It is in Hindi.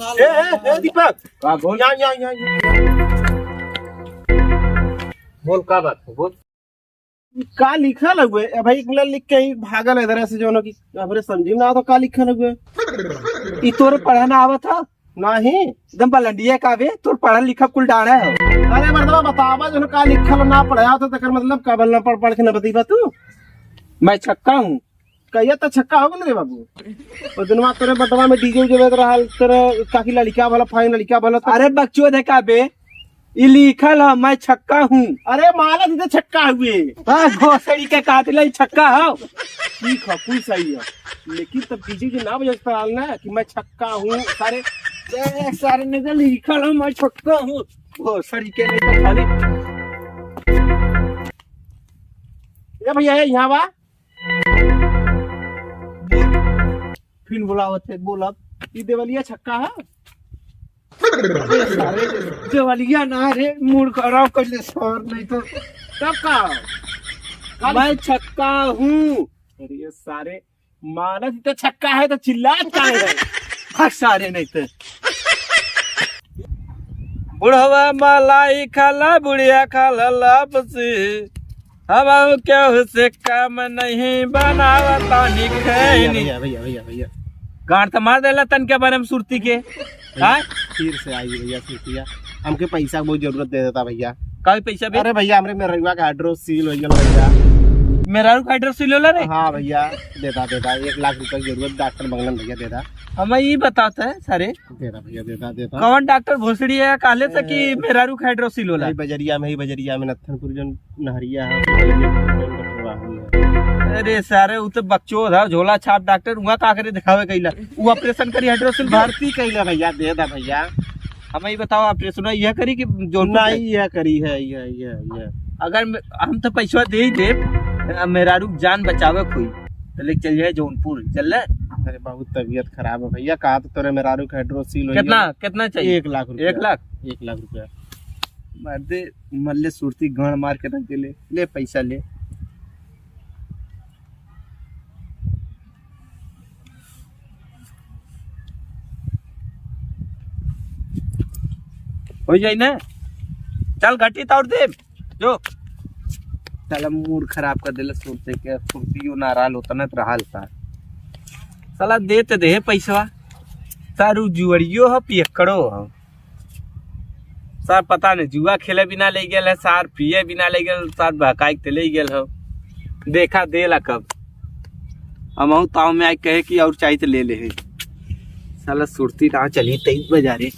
दीपक का बोल यहाँ बोल का बात है बोल। का लिखल हुए भाई इंग्लिश लिख के ही भागल है इधर से जो कि हमरे समझी ना तो का लिखल हुए ई तोर पढ़ना आवत था नहीं एकदम बलंडिया का बे तोर पढ़ा लिखा कुल डाड़ा है। अरे मर्दबा बतावा जो का लिखल ना पढ़ाया तो तकर मतलब का बल ना पढ़ के ना बतीबा तू मैं छक्का हूँ। कहिया तो छक्का हो गए रे बाबू और दिनवा तेरे बटवा में डीजे जो बज रहा तेरे काकी लड़का भला फाइन लड़का भला अरे बच्चों देखा बे ई लिखल है मैं छक्का हूँ। अरे माला दीदी छक्का हुए बस घोसड़ी के कातिल छक्का हो। ठीक है कोई सही है लेकिन तब डीजे जो ना बजता ना कि मैं छक्का हूँ सारे सारे ने तो लिखल है मैं छक्का हूँ घोसड़ी के नहीं तो खाली ए भैया यहाँ बा फिर बुलावत है बोलब ई देवलिया छक्का है सारे देवलिया ना रे मूड खराब कर ले सर नहीं तो तब का मैं छक्का हूँ। अरे ये सारे माला तो छक्का है तो चिल्ला का है भाग सारे नहीं तो बुढ़वा मलाई खाला बुढ़िया खाला लापसी अब क्या से काम नहीं बनावता निखैनी भैया भैया भैया भैया गांठ तो मार देला तन के बारे में सुरती के हाँ फिर से आई भैया सुतिया हमके पैसा की बहुत जरूरत दे देता भैया का पैसा बे अरे भैया हमरे मेरे रविवा का एड्रेस सील हो गया भैया मेरा रू एड्रेस सिलोला रे हाँ भैया देता 1 लाख रुपए की जरूरत डॉक्टर मंगलन भैया देता हमें ये बताता है सारे देता भैया देता कौन डॉक्टर भोसड़ी है काले से कि मेरा रू एड्रेस सिलोला बजरिया में नत्थनपुर जो नहरिया है अरे सारे वो तो बच्चों था झोला छाप डॉक्टर वहाँ का करे दिखावे कैला वो ऑपरेशन करी एड्रेस भर्ती कैला भैया देता भैया हमें ये बताओ ऑपरेशन यह करी कि जो नहीं यह करी है यह अगर हम तो पैसा दे ही दे मेरा रूप जान बचावे कोई तो लेके चल जाए जौनपुर चल रहे। अरे बहुत तबीयत खराब है भैया कहा तो तेरे मेरा रूप हाइड्रोसील कितना चाहिए 1 लाख रुपया 1 लाख रुपया मर्दे मल्ले सुरती गांड मार के रख दे ले पैसा ले हो जाए ना चल घटी तोड़ दे जो चल मूड खराब कर दिले सुरते के सुरतियों नाराल होता ना रहा था साला देते दे पैसा सारू जुअरियो हो पियकड़ो हो सर पता नहीं जुआ खेले बिना ले गेल है सार पिए बिना ले गेल सार बहकाई ते ले गेल हो देखा देला कब हम ताव में आई कहे कि और चाहिए तो ले ले साला सुरती ना चली 23 बजा रे